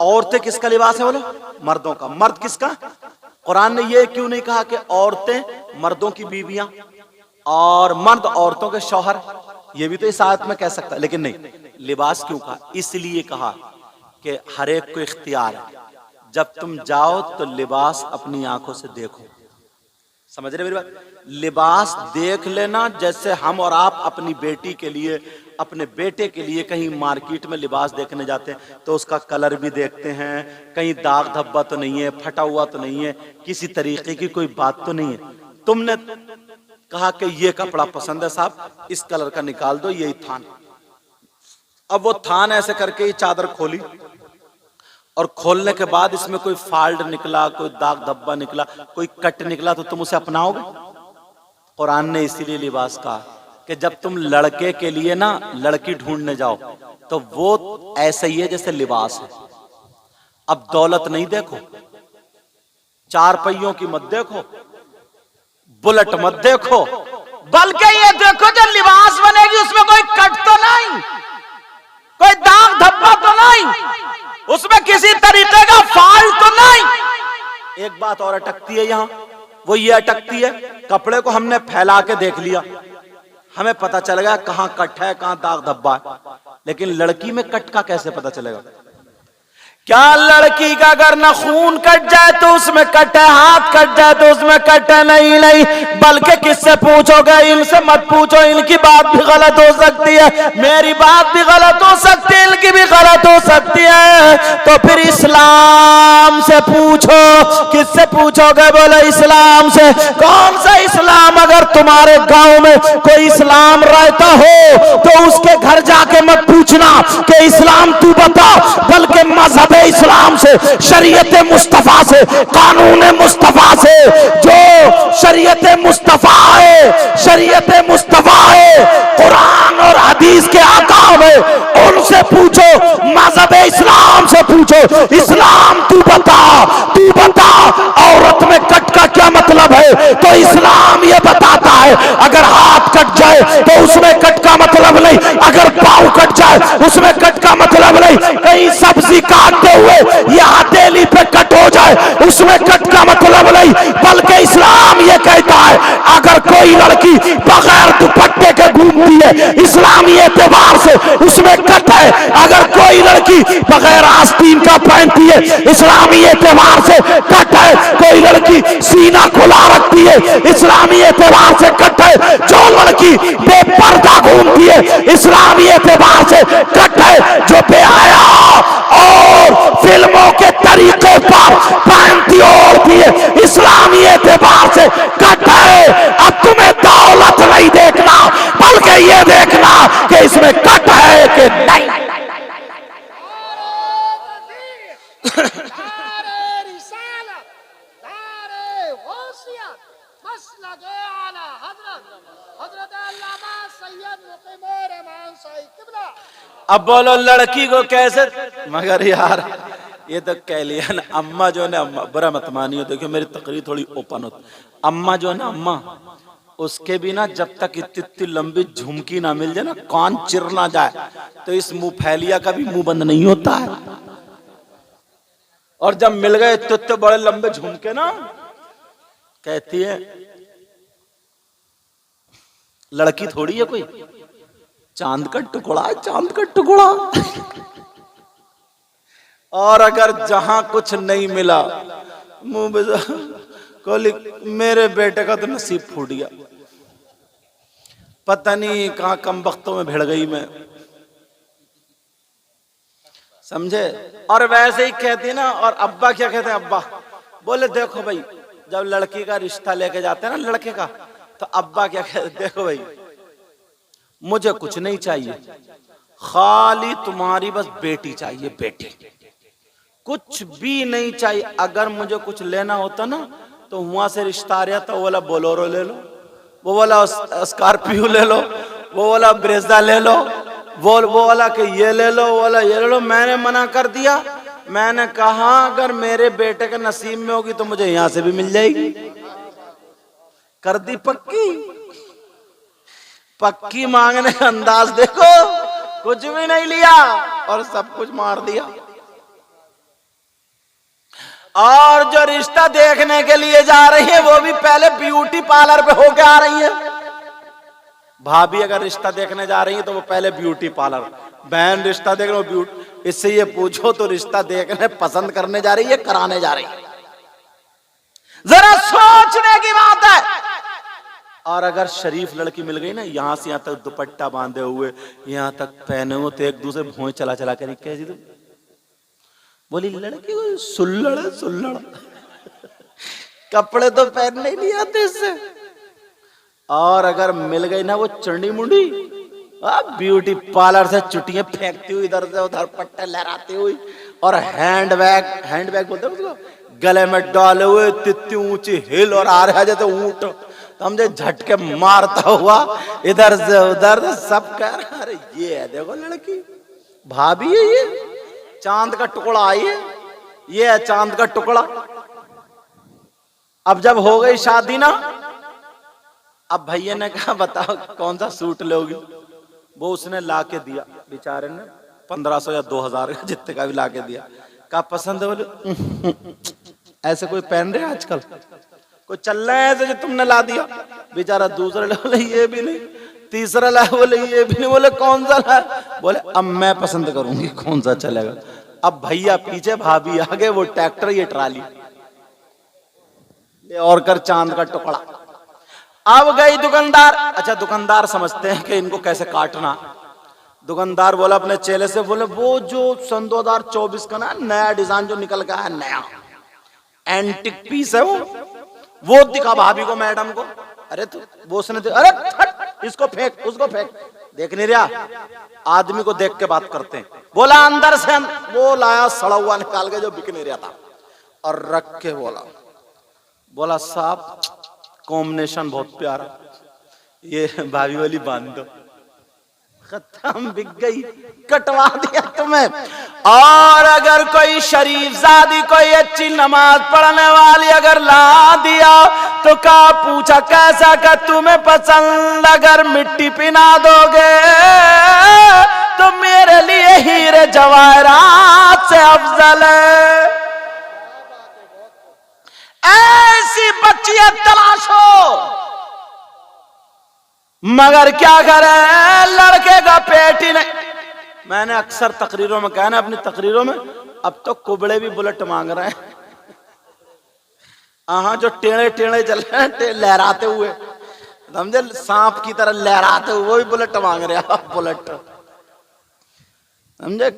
औरतें किसका लिबास है बोलो? मर्दों का। मर्द किसका? कुरान ने ये क्यों नहीं कहा कि औरतें मर्दों की बीवियां और मर्द औरतों के शौहर? ये भी तो इस आयत में कह सकता है, लेकिन नहीं। लिबास क्यों कहा? इसलिए कहा कि हर एक को इख्तियार है, जब तुम जाओ तो लिबास अपनी आंखों से देखो। समझ रहे मेरी बात? लिबास देख लेना। जैसे हम और आप अपनी बेटी के लिए, अपने बेटे के लिए कहीं मार्केट में लिबास देखने जाते हैं तो उसका कलर भी देखते हैं, कहीं दाग धब्बा तो नहीं है, फटा हुआ तो नहीं है, किसी तरीके की कोई बात तो नहीं है। तुमने कहा कि ये कपड़ा पसंद है साहब, इस कलर का निकाल दो, यही थान। अब वो थान ऐसे करके ये चादर खोली और खोलने के बाद इसमें कोई फाल्ट निकला, कोई दाग धब्बा निकला, कोई कट निकला, तो तुम उसे अपनाओगे? कुरान ने इसीलिए लिबास कहा कि जब तुम लड़के के लिए ना लड़की ढूंढने जाओ तो वो ऐसे ही है जैसे लिबास है। अब दौलत नहीं देखो, चार पहियों की मत देखो, बुलेट मत देखो, बल्कि ये देखो जो लिबास बनेगी उसमें कोई कट तो नहीं, कोई दाग धब्बा तो नहीं, उसमें किसी तरीके का फाल्ट तो नहीं। एक बात और अटकती है यहां, वो ये अटकती है, कपड़े को हमने फैला के देख लिया, हमें पता चल गया कहां कट है कहां दाग धब्बा है, लेकिन लड़की में कट का कैसे पता चलेगा? क्या लड़की का अगर न खून कट जाए तो उसमें कट है, हाथ कट जाए तो उसमें कट है? नहीं नहीं, बल्कि किससे पूछोगे? इनसे मत पूछो, इनकी बात भी गलत हो सकती है, मेरी बात भी गलत हो सकती है, इनकी भी गलत हो सकती है। तो फिर इस्लाम से पूछो। किससे पूछोगे? बोले इस्लाम से। कौन सा इस्लाम? अगर तुम्हारे गांव में कोई इस्लाम रहता हो तो उसके घर जाके मत पूछना कि इस्लाम तू बता, बल्कि मजहब इस्लाम से, शरीयत मुस्तफा से, कानून मुस्तफा से, जो शरीयत मुस्तफा है, शरीयत मुस्तफा है, कुरान और हदीस के आकाम है, उनसे पूछो, मजहब इस्लाम से पूछो। इस्लाम तू बता, तू बता औरत में कट का क्या मतलब है? तो इस्लाम ये बताता है अगर हाथ कट जाए तो उसमें कट का मतलब नहीं, अगर पाँव कट जाए उसमें कट का मतलब नहीं, कहीं सब्जी काटते हुए ये हथेली पे कट हो जाए उसमें कट का मतलब नहीं, बल्कि इस्लाम ये कहता है अगर कोई लड़की बगैर दुपट्टे के घूमती है इस्लामी एतबार से उसमें कट है, अगर कोई लड़की बगैर आस्तीन का पहनती है इस्लामी एतबार से कट है, कोई लड़की सीना खुला रखती है इस्लामी एतबार से कट है, जो लड़की बेपर्दा घूमती है इस्लामी एतबार से कट है, जो बेहया और फिल्मों के तरीके पर पहनती ओढ़ती है इस्लामी एतबार से कट है। अब तुम्हें दौलत नहीं देखना, बल्कि ये देखना कि इसमें कट है कि नहीं। अब बोलो लड़की को कैसे? मगर यार ये तो कह लिया ना, अम्मा जो है ना, अम्मा बुरा मत मानियो, देखियो मेरी तकरीर थोड़ी ओपन होती, अम्मा जो है ना, अम्मा उसके भी ना जब तक इतनी लंबी झुमकी ना मिल जाए ना, कान चिर ना जाए, तो इस मुंह फैलिया का भी मुंह बंद नहीं होता है। और जब मिल गए इतने बड़े लंबे झुमके ना, कहती है लड़की थोड़ी है कोई, चांद का टुकड़ा है, चांद का टुकड़ा। और अगर जहां कुछ नहीं मिला मुंह कोली, मेरे बेटे का तो नसीब फूट गया, पता नहीं कहां कम वक्तों में भिड़ गई मैं, समझे? और वैसे ही कहती ना, और अब्बा क्या कहते हैं? अब्बा बोले देखो भाई, जब लड़की का रिश्ता लेके जाते हैं ना लड़के का, तो अब्बा क्या कहते? देखो भाई मुझे कुछ नहीं चाहिए, खाली तुम्हारी बस बेटी चाहिए, बेटी, कुछ भी नहीं चाहिए। अगर मुझे कुछ लेना होता ना तो वहां से रिश्ता आ रहा था, वो वाला बोलोरो ले लो, वो वाला स्कॉर्पियो ले लो, वो वाला ब्रेजा ले लो, वो वाला के ये ले लो, वो वाला ये ले लो। मैंने मना कर दिया, मैंने कहा अगर मेरे बेटे के नसीब में होगी तो मुझे यहां से भी मिल जाएगी। कर दी पक्की, पक्की मांगने का अंदाज देखो, कुछ भी नहीं लिया और सब कुछ मार दिया। और जो रिश्ता देखने के लिए जा रही है वो भी पहले ब्यूटी पार्लर पे होके आ रही है। भाभी अगर रिश्ता देखने जा रही है तो वो पहले ब्यूटी पार्लर, बहन रिश्ता देखने वो ब्यूटी। इससे ये पूछो तो रिश्ता देखने पसंद करने जा रही है, कराने जा रही है? जरा सोचने की बात है। और अगर शरीफ लड़की मिल गई ना, यहां से यहां तक दुपट्टा बांधे हुए, यहां तक पहने हुए, तो एक दूसरे भोंय चला चला कर कैसी तुम बोली लड़की को सुल्लड़ सुल्लड़ कपड़े तो पहनने ही नहीं आते इससे। और अगर मिल गई ना वो चंडी मुंडी, ब्यूटी पार्लर से चुटियां फेंकती हुई, इधर से उधर पट्टे लहराती हुई, और हैंडबैग बोलते हैं उसको, गले में डाले हुए, इतनी ऊंची हिल और आ रहा जैसे ऊंट, समझे, झटके मारता हुआ इधर से उधर, सब कह रहा अरे ये है देखो लड़की, भाभी है ये, चांद का टुकड़ा आई है, ये है चांद का टुकड़ा। अब जब हो गई शादी ना, अब भैया ने कहा बताओ कौन सा सूट लोगी? वो उसने ला के दिया, बेचारे ने 1500 या 2000 का, जितने का भी ला के दिया। कहा पसंद है? बोले ऐसे कोई पहन रहे आजकल, कोई चल रहा है ऐसे जो तुमने ला दिया? बेचारा दूसरा ला, बोले ये भी नहीं, तीसरा ला, बोले ये भी नहीं, बोले कौन सा ला? बोले अब मैं पसंद करूंगी कौन सा चलेगा। अब भैया पीछे, भाभी आगे, वो ट्रैक्टर ये ट्राली, ये और कर चांद का टुकड़ा। अब गई दुकानदार, अच्छा दुकानदार समझते हैं कि इनको कैसे काटना। दुकानदार बोला अपने चेले से, बोले वो जो सन 2024 का ना नया डिजाइन जो निकल गया है, नया एंटिक पीस है वो दिखा भाभी को, मैडम को। अरे तो वो उसने अरे फट, इसको फेंक, उसको फेंक, देख नहीं रहा, आदमी को देख के बात करते हैं। बोला अंदर से वो लाया सड़ा हुआ निकाल के जो बिक नहीं रहा था, और रख के बोला साहब कॉम्बिनेशन बहुत प्यारा, ये भाभी वाली बांध दो। खत्म, बिक गई, कटवा दिया तुम्हें। और अगर कोई शरीफ जादी, कोई अच्छी नमाज पढ़ने वाली अगर ला दिया तो का पूछा कैसा का तुम्हें पसंद, अगर मिट्टी पिना दोगे तो मेरे लिए हीरे जवाहरात से अफजल है। ऐसी बच्चियां तलाशो, मगर क्या करे, लड़के का पेट ही नहीं। मैंने अक्सर तकरीरों में कहा ना, अपनी तकरीरों में, अब तो कुबड़े भी बुलेट मांग रहे हैं। जो टेढ़े टेढ़े चल रहे हैं लहराते हुए, समझे, सांप की तरह लहराते हुए, वो भी बुलेट मांग रहे हैं, बुलेट, समझे।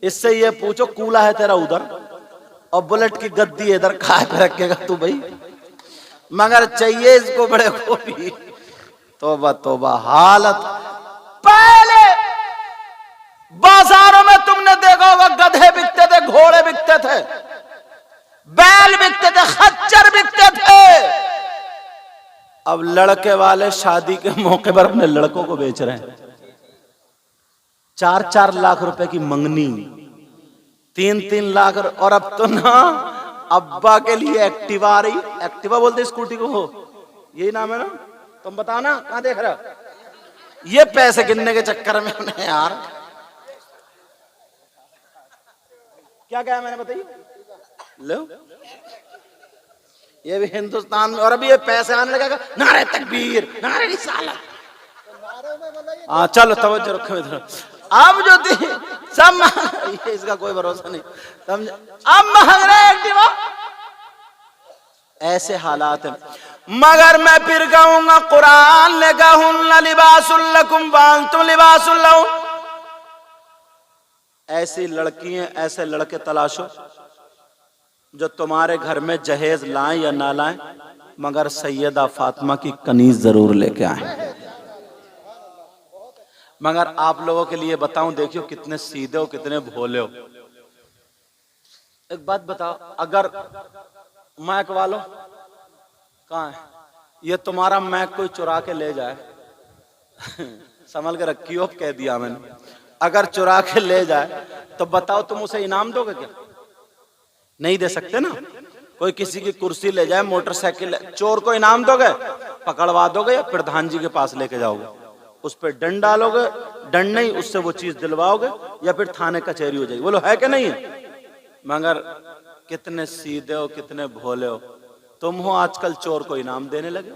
इससे ये पूछो कूला है तेरा उधर और बुलेट की गद्दी इधर, खाए पे रखेगा तू भाई, मगर चाहिए इसको बड़े को भी। तोबा तोबा हालत। पहले बाजारों में तुमने देखा होगा गधे बिकते थे, घोड़े बिकते थे, बैल बिकते थे, खच्चर बिकते थे। अब लड़के वाले शादी के मौके पर अपने लड़कों को बेच रहे हैं। 4-4 लाख रुपए की मंगनी, 3-3 लाख। और अब तो ना अब्बा के लिए एक्टिवा आ रही, एक्टिवा बोलते स्कूटी को, हो यही नाम है ना, तुम बताओ ना कहां देख रहे हो? ये पैसे गिनने के चक्कर में उन्हें यार क्या कहा मैंने, बताइए लो। ये भी हिंदुस्तान में, और अभी ये पैसे आने लगा, नारे तकबीर, नारे रिसालत। हाँ चलो तवज्जो रखो इधर। अब जो थी सब इसका कोई भरोसा नहीं, समझे, अब मांग रहे एक्टिवा। ऐसे हालात है। मगर मैं फिर कहूंगा, कुरान ने कहा लिबासुल लकुम व अंतुम लिबासुल लहुम। ऐसी लड़कियां, ऐसे लड़के तलाशो जो तुम्हारे घर में जहेज लाएं या ना लाएं, मगर सैयदा फातिमा की कनीज जरूर लेके आए। मगर आप लोगों के लिए बताऊं, देखियो कितने सीधे हो, कितने भोले हो। एक बात बताओ, अगर मैक वालों कहाँ है, ये तुम्हारा मैक कोई चुरा के ले जाए संभल के रखियो, कह दिया मैंने, अगर चुरा के ले जाए तो बताओ तुम उसे इनाम दोगे क्या? नहीं दे सकते ना। कोई किसी की कुर्सी ले जाए, मोटरसाइकिल, चोर को इनाम दोगे? पकड़वा दोगे या प्रधान जी के पास लेके जाओगे, उस पर दंड डालोगे, दंड नहीं उससे वो चीज दिलवाओगे, या फिर थाने कचहरी हो जाएगी। बोलो है कि नहीं है? मगर कितने सीधे हो, कितने भोले हो तुम हो। आजकल चोर को इनाम देने लगे,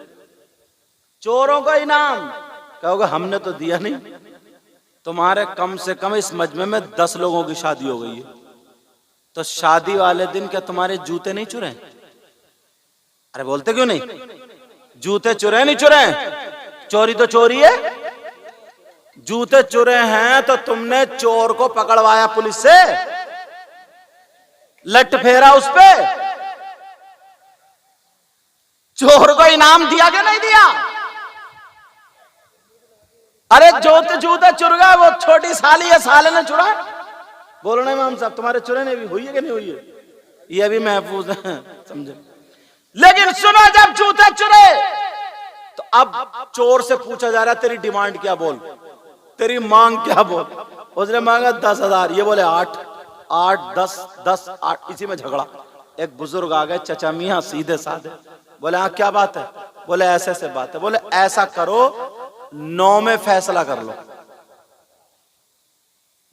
चोरों को इनाम। कहोगे हमने तो दिया नहीं। तुम्हारे कम से कम इस मजमे में 10 लोगों की शादी हो गई है, तो शादी वाले दिन क्या तुम्हारे जूते नहीं चुरे? अरे बोलते क्यों नहीं? जूते चुरे नहीं चुरे? चोरी तो चोरी है। जूते चुरे हैं तो तुमने चोर को पकड़वाया पुलिस से, लट फेरा उस पे, चोर को इनाम दिया कि नहीं दिया? अरे जूते चुर गए, वो छोटी साली है, साले ने चुरा। बोलो ना इमाम साहब तुम्हारे चुरे ने भी हुई है कि नहीं हुई है? ये भी महफूज है, समझे? लेकिन सुनो, जब जूते चुरे तो अब चोर से पूछा जा रहा है तेरी डिमांड क्या, बोल तेरी मांग क्या बोल। उसने मांगा 10,000, ये बोले 8, 10, 10, 8, इसी में झगड़ा। एक बुजुर्ग आ गए, चचा मियां सीधे साधे, बोले हाँ क्या बात है? बोले ऐसे ऐसे बात है। बोले ऐसा करो 9 में फैसला कर लो।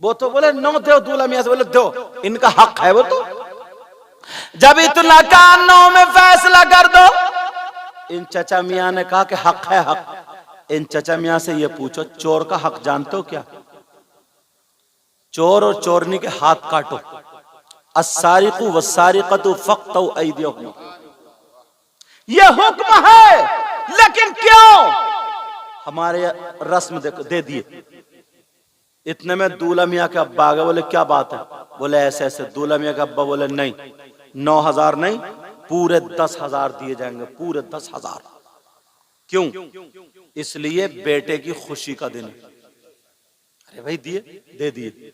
वो तो बोले 9 दो। दूल्हा मियां से बोले दो, इनका हक है वो तो। जब इतना का 9 में फैसला कर दो। इन चचा मियां ने कहा कि हक है हक। इन चचा मियां से ये पूछो चोर का हक जानते हो क्या? चोर और चोरनी के हाथ काटो। अस्सारिकु वस्सारिकतु फक्तउ ऐदियहुम, ये हुक्म है। लेकिन क्यों? हमारे रस्म दे दिए। इतने में दूल्हा मियां के अब्बा आ गए, बोले क्या बात है? बोले ऐसे ऐसे। दूल्हा मियां के अब्बा बोले नहीं, 9,000 नहीं, पूरे 10,000 दिए जाएंगे, पूरे 10,000। क्यों? इसलिए बेटे की खुशी का दिन। अरे भाई दिए, दे दिए।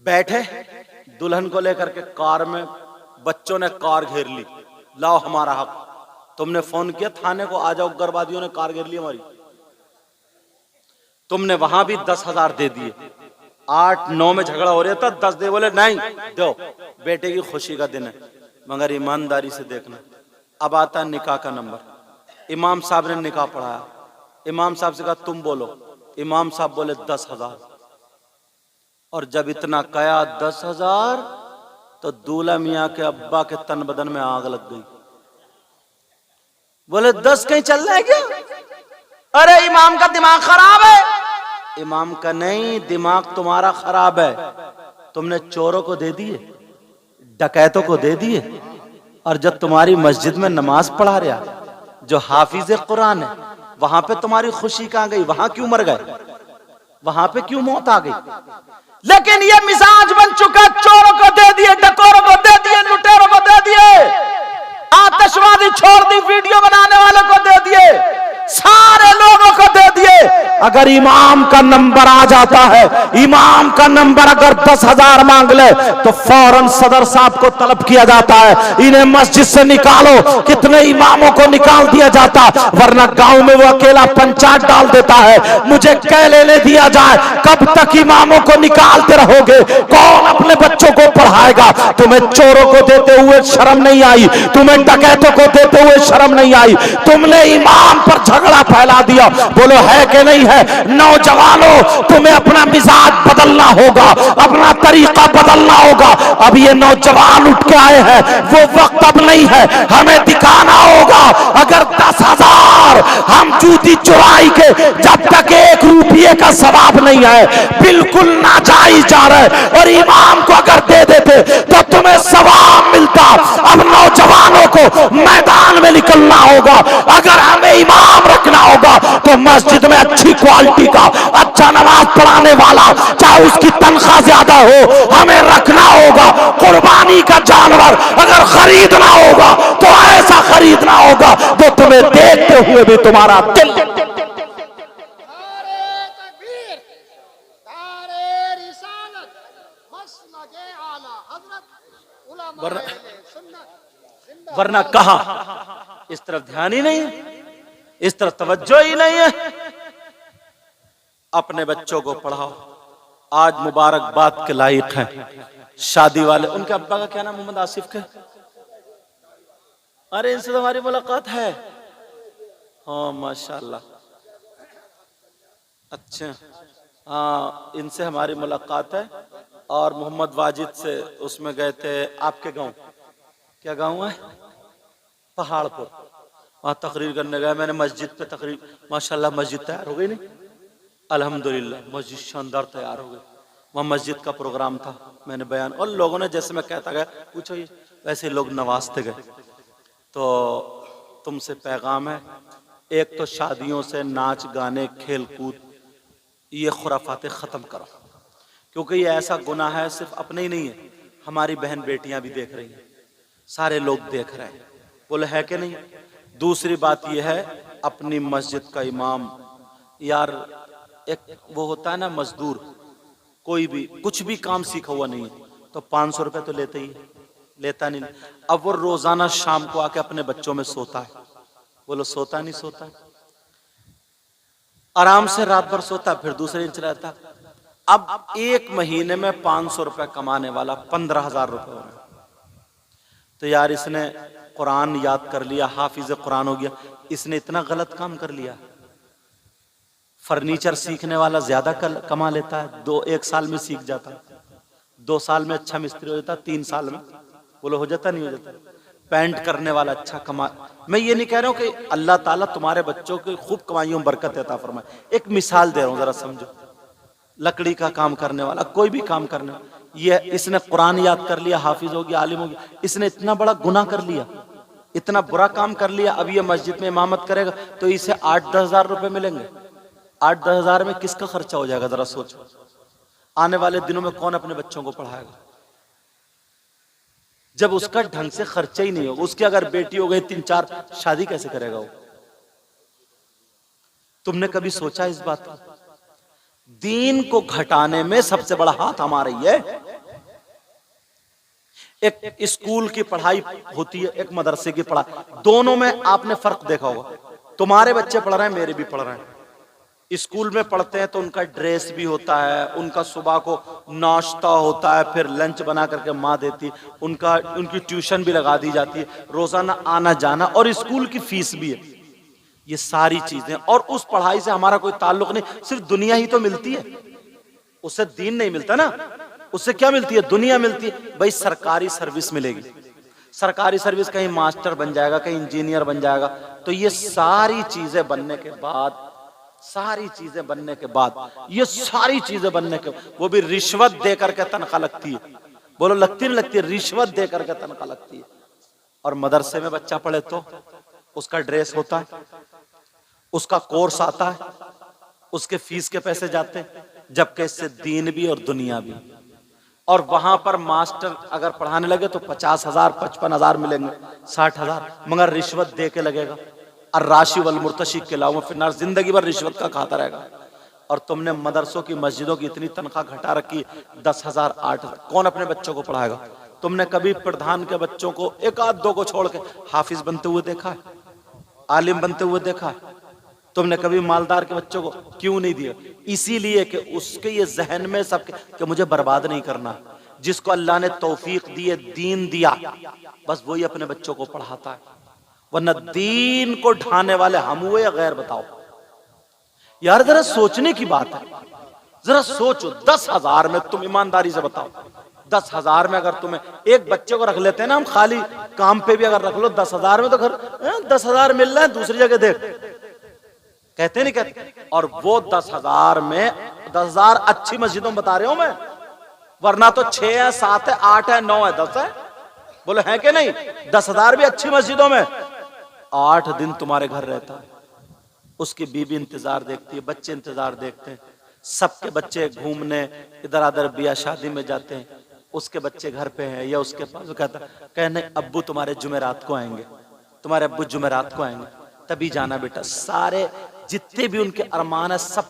बैठे दुल्हन को लेकर के कार में, बच्चों ने कार घेर ली, लाओ हमारा हक। तुमने फोन किया थाने को, आ जाओ, उग्रवादियों ने कार घेर ली हमारी। तुमने वहां भी 10,000 दे दिए। 8, 9 में झगड़ा हो रहा था, 10 दे, बोले नहीं दो, बेटे की खुशी का दिन है। मगर ईमानदारी से देखना, अब आता है निकाह का नंबर। इमाम साहब ने निकाह पढ़ाया। इमाम साहब से कहा तुम बोलो। इमाम साहब बोले 10,000। और जब इतना कया 10,000, तो दूल्हा मियां के अब्बा के तन बदन में आग लग गई। बोले 10 कहीं चल रहा है क्या? अरे इमाम का दिमाग खराब है। इमाम का नहीं, दिमाग तुम्हारा खराब है। तुमने चोरों को दे दिए, डकैतों को दे दिए, और जब तुम्हारी मस्जिद में नमाज पढ़ा रहा जो हाफिज कुरान है, वहां पे तुम्हारी खुशी कहां गई? वहां क्यों मर गए? वहां पे क्यों मौत आ गई? लेकिन ये मिजाज बन चुका, चोरों को दे दिए, डकोरों को दे दिए, लुटेरों को दे दिए, आतशबाजी छोड़ दी, वीडियो बनाने वालों को दे दिए, सारे लोगों को दे दिए। अगर इमाम का नंबर आ जाता है, इमाम का नंबर अगर 10,000 मांग ले तो फौरन सदर साहब को तलब किया जाता है, इन्हें मस्जिद से निकालो। कितने इमामों को निकाल दिया जाता, वरना गांव में वो अकेला पंचायत डाल देता है। मुझे कह लेने दिया जाए, कब तक इमामों को निकालते रहोगे? कौन अपने बच्चों को पढ़ाएगा? तुम्हें चोरों को देते हुए शर्म नहीं आई? तुम्हें डकैतों को देते हुए शर्म नहीं आई? तुमने इमाम पर झगड़ा फैला दिया। बोलो है कि नहीं है? नौजवानों, तुम्हें अपना मिजाज बदलना होगा, अपना तरीका बदलना होगा। अब ये नौजवान उठ के आए हैं, वो वक्त अब नहीं है। हमें दिखाना होगा। अगर 10,000 हम जूती चुराई के, जब तक 1 रुपये का सवाब नहीं है, बिल्कुल नाजायज जा रहा है। और इमाम को अगर दे देते तो तुम्हें सवाब मिलता। अब नौजवानों को मैदान में निकलना होगा। अगर हमें इमाम रखना होगा तो मस्जिद में अच्छी क्वालिटी का, अच्छा नमाज पढ़ाने वाला, चाहे उसकी तनख्वाह ज्यादा हो, हमें रखना होगा। कुर्बानी का जानवर अगर खरीदना होगा तो ऐसा खरीदना होगा तो तुम्हें देखते हुए भी तुम्हारा दिल। वरना कहा इस तरफ ध्यान ही नहीं है, इस तरफ तवज्जो ही नहीं है। अपने बच्चों को पढ़ाओ। आज मुबारकबाद के लायक हैं शादी वाले। उनके अब्बा का क्या नाम? मोहम्मद आसिफ के। अरे इनसे तो हमारी मुलाकात है। हाँ माशाल्लाह, अच्छा हाँ, इनसे हमारी मुलाकात है। और मोहम्मद वाजिद से उसमें गए थे आपके गांव, क्या गांव है, पहाड़पुर, वहाँ तकरीर करने गए। मैंने मस्जिद पे तकरीर, माशाल्लाह मस्जिद तैयार हो गई नहीं, अल्हम्दुलिल्लाह मस्जिद शानदार तैयार हो गई। वहाँ मस्जिद का प्रोग्राम था, मैंने बयान, और लोगों ने जैसे मैं कहता गया पूछो ये, वैसे लोग नवाजते गए। तो तुमसे पैगाम है, एक तो शादियों से नाच गाने खेल कूद ये खुराफाते ख़त्म करो, क्योंकि ये ऐसा गुनाह है, सिर्फ अपने ही नहीं है, हमारी बहन बेटियां भी देख रही हैं, सारे लोग देख रहे हैं, बोले है कि नहीं। दूसरी बात यह है, अपनी मस्जिद का इमाम, यार एक वो होता है ना मजदूर, कोई भी कुछ भी काम सीखा हुआ नहीं है तो 500 रुपए तो लेते ही, लेता नहीं। अब वो रोजाना शाम को आके अपने बच्चों में सोता है, बोलो सोता नहीं सोता, आराम से रात भर सोता, फिर दूसरे दिन चला जाता। अब एक महीने में 500 रुपए कमाने वाला 15,000 रुपए हो रहे, तो यार इसने कुरान याद कर लिया, हाफिज कुरान हो गया, इसने इतना गलत काम कर लिया। फर्नीचर सीखने वाला ज्यादा कमा लेता है, एक साल में सीख जाता, 2 साल में अच्छा मिस्त्री हो जाता, 3 साल में बोलो हो जाता नहीं हो जाता। पेंट करने वाला अच्छा कमा, मैं ये नहीं कह रहा हूं कि अल्लाह ताला तुम्हारे बच्चों की खूब कमाइयों में बरकत देता फरमाए, एक मिसाल दे रहा हूं जरा समझो। लकड़ी का काम करने वाला, कोई भी काम करने वाला, ये इसने कुरान याद कर लिया, हाफिज हो गया, आलिम हो गया, इसने इतना बड़ा गुनाह कर लिया, इतना बुरा काम कर लिया। अब ये मस्जिद में इमामत करेगा तो इसे 8-10 हजार रुपए मिलेंगे, 8-10 हजार में किसका खर्चा हो जाएगा, जरा सोचो। आने वाले दिनों में कौन अपने बच्चों को पढ़ाएगा जब उसका ढंग से खर्चा ही नहीं होगा। उसकी अगर बेटी हो गई 3-4, शादी कैसे करेगा वो? तुमने कभी सोचा इस बात को? दीन को घटाने में सबसे बड़ा हाथ हमारा ही है। एक स्कूल की पढ़ाई होती है, एक मदरसे की पढ़ाई, दोनों में आपने फर्क देखा होगा। तुम्हारे बच्चे पढ़ रहे हैं, मेरे भी पढ़ रहे हैं, स्कूल में पढ़ते हैं तो उनका ड्रेस भी होता है, उनका सुबह को नाश्ता होता है, फिर लंच बना करके माँ देती, उनकी ट्यूशन भी लगा दी जाती है, रोजाना आना जाना, और स्कूल की फीस भी है, ये सारी चीजें। और उस पढ़ाई से हमारा कोई ताल्लुक नहीं, सिर्फ दुनिया ही तो मिलती है, उससे दीन नहीं मिलता ना। उससे क्या मिलती है? दुनिया मिलती है। भाई सरकारी सर्विस मिलेगी, सरकारी सर्विस, कहीं मास्टर बन जाएगा, कहीं इंजीनियर बन जाएगा, तो ये सारी चीजें बनने के बाद, सारी चीजें बनने के बाद, ये सारी चीजें बनने के, वो भी रिश्वत दे करके तनख्वाह लगती है। बोलो लगती नहीं लगती है? रिश्वत दे करके तनख्वाह लगती है। और मदरसे में बच्चा पढ़े तो उसका ड्रेस होता है, उसका कोर्स आता है, उसके फीस के पैसे जाते हैं, जबकि इससे दीन भी और दुनिया भी। और वहां पर मास्टर अगर पढ़ाने लगे तो 50,000 55,000 मिलेंगे, 60,000, मगर रिश्वत दे के लगेगा। और राशि वल मुर्तशी के अलावा फिर जिंदगी भर रिश्वत का खाता रहेगा। और तुमने मदरसों की, मस्जिदों की इतनी तनख्वाह घटा रखी, 10,000 8,000, कौन अपने बच्चों को पढ़ाएगा? तुमने कभी प्रधान के बच्चों को, एक आध दो को छोड़ के, हाफिज बनते हुए देखा है, आलिम बनते हुए देखा है? तुमने कभी मालदार के बच्चों को क्यों नहीं दिया? इसीलिए कि उसके ये जहन में सबके कि मुझे बर्बाद नहीं करना। जिसको अल्लाह ने तौफीक दी है, दीन दिया, बस वही अपने बच्चों को पढ़ाता है। वरना दीन को ढाने वाले हम हुए या गैर? बताओ यार, जरा सोचने की बात है, जरा सोचो। 10,000 में तुम ईमानदारी से बताओ, 10,000 में अगर तुम्हें एक बच्चे को रख लेते हैं ना हम, खाली काम पे भी अगर रख लो 10,000 में, तो घर 10,000 मिल रहा है, दूसरी जगह देख, कहते नहीं कहते? और वो 10,000 में, 10,000 अच्छी मस्जिदों में बता रहे हो मैं, वरना तो 6 है, 7 है, 8 है, 9 है, 10 है, बोलो है कि नहीं? 10,000 भी अच्छी मस्जिदों में 8 दिन तुम्हारे घर रहता है, उसकी बीबी इंतजार देखती है, बच्चे इंतजार देखते हैं, सबके बच्चे घूमने इधर उधर ब्याह शादी में जाते हैं, उसके बच्चे घर पे हैं या उसके पास, कहता कहने अब्बू तुम्हारे जुमेरात को आएंगे, तुम्हारे अब्बू जुमेरात को आएंगे, तभी जाना बेटा। सारे जितने भी उनके अरमान है सब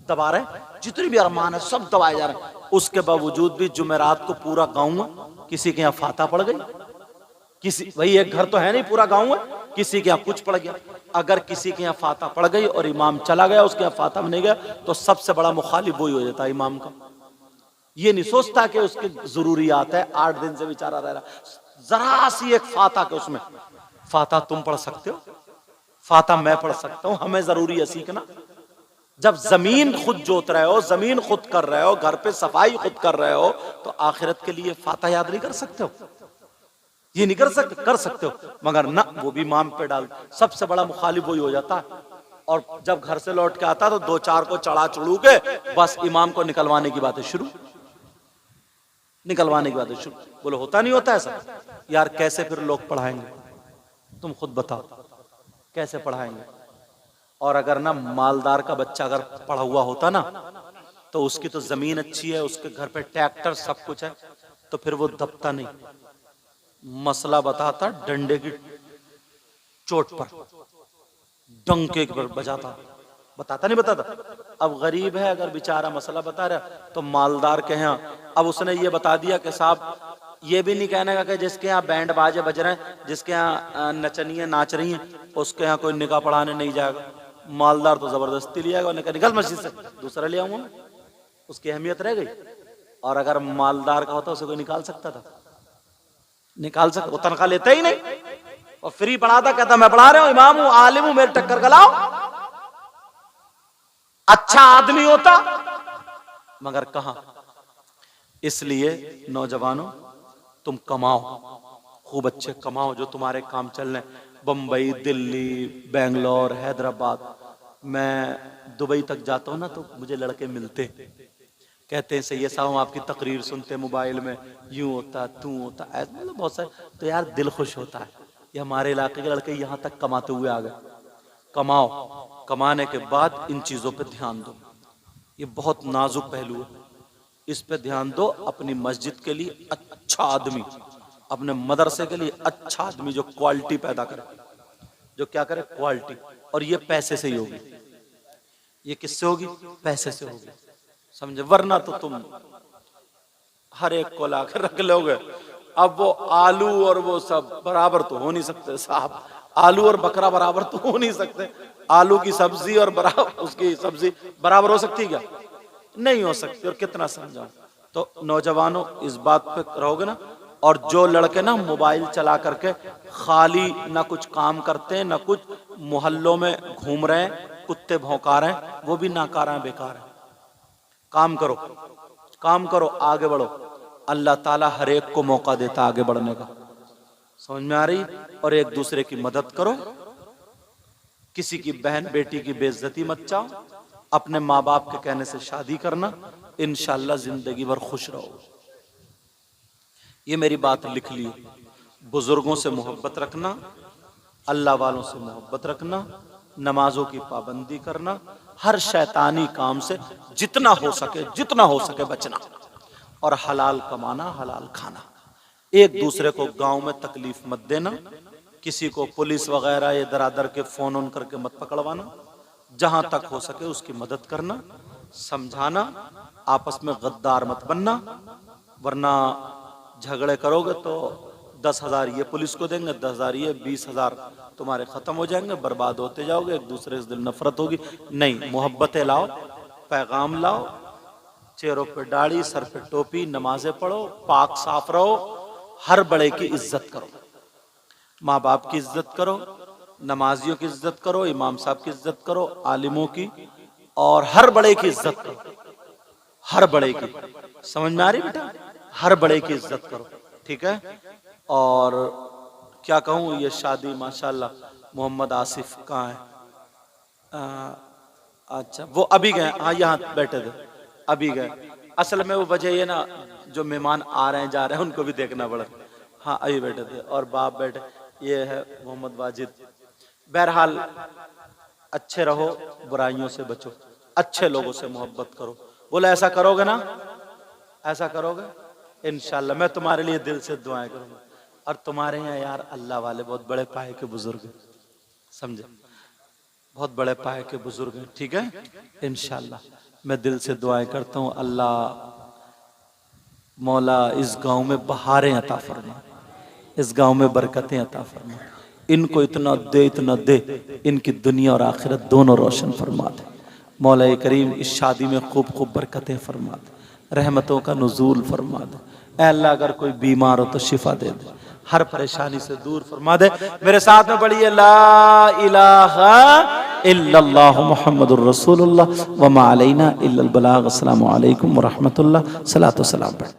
दबा रहे, जितने भी अरमान है सब दबाए जा रहे हैं। उसके बावजूद भी जुमेरात को पूरा गांव, किसी के यहाँ फाता पड़ गई, किसी, वही एक घर तो है नहीं, पूरा गांव है, किसी के यहाँ कुछ पड़ गया। अगर किसी के यहाँ फाता पड़ गई और इमाम चला गया, उसके यहाँ फाता में नहीं गया, तो सबसे बड़ा मुखालिफ वही हो जाता है इमाम का। ये नहीं सोचता कि उसकी जरूरियात है, 8 दिन से बेचारा रह रहा, जरा सी एक फाता के उसमें, फाता तुम पढ़ सकते हो, फाता मैं पढ़ सकता हूं, हमें जरूरी है सीखना। जब जमीन खुद जोत रहे हो, जमीन खुद कर रहे हो, घर पे सफाई खुद कर रहे हो, तो आखिरत के लिए फाता याद नहीं कर सकते हो? ये नहीं कर सकते हो, मगर ना, वो भी इमाम पे डाल, सबसे बड़ा मुखालिफ वही हो जाता है। और जब घर से लौट के आता तो दो चार को चढ़ा चढ़ू के बस इमाम को निकलवाने की बातें शुरू, निकलवाने की बातें शुरू। बोलो होता नहीं होता ऐसा? यार कैसे फिर लोग पढ़ाएंगे? तुम खुद बताओ कैसे पढ़ाएंगे? और अगर ना मालदार का बच्चा अगर पढ़ा हुआ होता ना, तो उसकी तो जमीन अच्छी है, उसके घर पे ट्रैक्टर सब कुछ है, तो फिर वो दबता नहीं, मसला बताता डंडे की चोट पर, डंके पर बजाता, बताता नहीं बताता। अब गरीब है, अगर बेचारा मसला बता रहा तो मालदार के यहाँ, अब उसने ये बता दिया कि साहब ये भी नहीं कहने का कि जिसके यहाँ बैंड बाजे बज रहे हैं, जिसके यहाँ नचनियां नाच रही हैं, उसके यहाँ कोई निकाह पढ़ाने नहीं जाएगा। मालदार तो जबरदस्ती लिया गया, निकल मस्जिद से, दूसरा ले आऊंगा, उसकी अहमियत रह गई। और अगर मालदार का होता उसे कोई निकाल सकता था? निकाल सकता? वो तनख्वाह लेता ही नहीं और फ्री पढ़ाता, कहता मैं पढ़ा रहा हूं, इमाम हूं, आलिम हूं, मेरे टक्कर गलाओ। अच्छा आदमी होता, मगर कहां। इसलिए नौजवानों, तुम कमाओ, खूब अच्छे कमाओ, जो तुम्हारे काम चल रहे हैं, बंबई, दिल्ली, बेंगलोर, हैदराबाद। मैं दुबई तक जाता हूँ ना, तो मुझे लड़के मिलते, कहते हैं सैयद साहब आपकी तकरीर सुनते मोबाइल में, यूं होता तू होता, ऐसा मतलब बहुत सारे, तो यार दिल खुश होता है। ये हमारे इलाके के लड़के यहाँ तक कमाते हुए आ गए। कमाओ, कमाने के बाद इन चीज़ों पे ध्यान दो, ये बहुत नाजुक पहलू है, इस पे ध्यान दो। अपनी मस्जिद के लिए अच्छा आदमी, अपने मदरसे के लिए अच्छा आदमी, जो क्वालिटी पैदा करे, जो क्या करे, क्वालिटी। और ये पैसे से ही होगी, ये किससे होगी? पैसे से होगी, समझे? वरना तो तुम हर एक को लाकर रख लोगे। अब वो आलू और वो सब बराबर तो हो नहीं सकते साहब, आलू और बकरा बराबर तो हो नहीं सकते। आलू की सब्जी और बराबर उसकी सब्जी बराबर हो सकती क्या? नहीं हो सकती। और कितना समझाऊं? तो नौजवानों, इस बात पे रहोगे ना। और जो लड़के ना मोबाइल चला करके खाली ना कुछ काम करते हैं, ना कुछ, मोहल्लों में घूम रहे हैं, कुत्ते भौंका रहे हैं, वो भी नाकारा है, बेकार है। काम करो, काम करो, आगे बढ़ो। अल्लाह ताला हर एक को मौका देता आगे बढ़ने का, समझ में आ रही? और एक दूसरे की मदद करो, किसी की बहन बेटी की बेइज्जती मत चाहो, अपने माँ बाप के कहने से शादी करना, इंशाअल्लाह जिंदगी भर खुश रहो। ये मेरी बात लिख ली। बुजुर्गों से मोहब्बत रखना, अल्लाह वालों से मोहब्बत रखना, नमाजों की पाबंदी करना, हर शैतानी काम से जितना हो सके बचना, और हलाल कमाना, हलाल खाना। एक दूसरे को गांव में तकलीफ मत देना, किसी को पुलिस वगैरह ये दरादर के फोन ऑन करके मत पकड़वाना, जहां तक हो सके उसकी मदद करना, समझाना, आपस में गद्दार मत बनना, वरना झगड़े करोगे तो 10,000 ये पुलिस को देंगे, 10,000 ये, 20,000 तुम्हारे खत्म हो जाएंगे, बर्बाद होते जाओगे, एक दूसरे से दिल नफरत होगी। नहीं, मोहब्बतें लाओ, पैगाम लाओ, चेहरों पे दाढ़ी, सर पे टोपी, नमाजें पढ़ो, पाक साफ रहो, हर बड़े की इज्जत करो, माँ बाप की इज्जत करो, नमाजियों की इज्जत करो, इमाम साहब की इज्जत करो, आलिमों की, और हर बड़े की इज्जत करो, हर बड़े की। समझ में आ रही बेटा? हर बड़े की इज्जत करो, ठीक है? और क्या कहूँ, ये शादी माशाल्लाह, मोहम्मद आसिफ कहाँ है? अच्छा, वो अभी गए, हाँ यहाँ बैठे थे, अभी गए। असल में वो वजह ये ना, जो मेहमान आ रहे हैं जा रहे हैं उनको भी देखना पड़ा। हाँ अभी बैठे थे, और बाप बैठे, ये है मोहम्मद वाजिद। बहरहाल अच्छे रहो, बुराइयों से बचो, अच्छे लोगों से मोहब्बत करो। बोले ऐसा करोगे ना, ऐसा करोगे इंशाल्लाह मैं तुम्हारे लिए दिल से दुआएं करूंगा। और तुम्हारे यहाँ यार अल्लाह वाले बहुत बड़े पाए के बुजुर्ग हैं, समझे? बहुत बड़े पाए के बुजुर्ग हैं, ठीक है? इंशाल्लाह मैं दिल से दुआएं करता हूँ, अल्लाह मौला इस गांव में बहारें अता फरमा, इस गांव में बरकतें अता फरमा, इनको इतना दे, इनकी दुनिया और आखिरत दोनों रोशन फरमा दे। मौला करीम इस शादी में खूब खूब बरकतें फरमा दे, रहमतों का नुज़ूल फरमा दे। ऐ अल्लाह, अगर कोई बीमार हो तो शिफा दे दे, हर परेशानी से दूर फरमा दे। मेरे साथ में पढ़िए ला इलाहा इल्लल्लाहु मुहम्मदुर रसूलुल्लाह व मा अलैना इल्लल बलाग। अस्सलामु अलैकुम व रहमतुल्लाह। सलातो सलाम पढ़।